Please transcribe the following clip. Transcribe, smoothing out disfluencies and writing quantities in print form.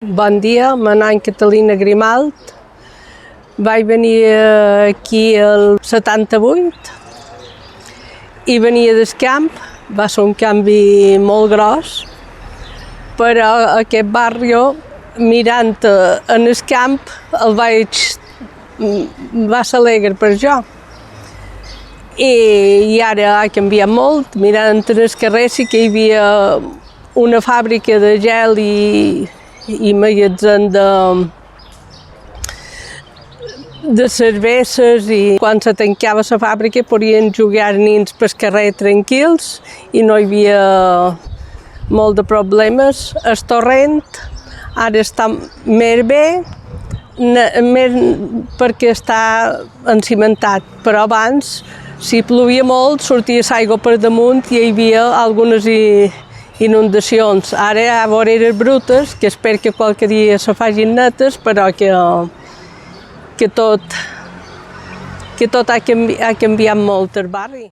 Bon dia, meu nom Catalina Grimalt. Vaig venir aquí el 78 i venia del camp. Va ser un canvi molt gros, però aquest barri, mirant en el camp, va ser alegre per jo. I ara ha canviat molt. Mirant en el carrer sí que hi havia una fàbrica de gel i magatzem de cerveses, i quan se tancava la fàbrica podien jugar els nens pel carrer tranquils i no hi havia molt de problemes. El torrent ara està més bé, més perquè està encimentat, però abans, si plovia molt, sortia l'aigua per damunt i hi havia algunes inundacions. Ara hi ha voreres brutes, que espero que qualque dia se facin netes, però que tot ha canviat molt el barri.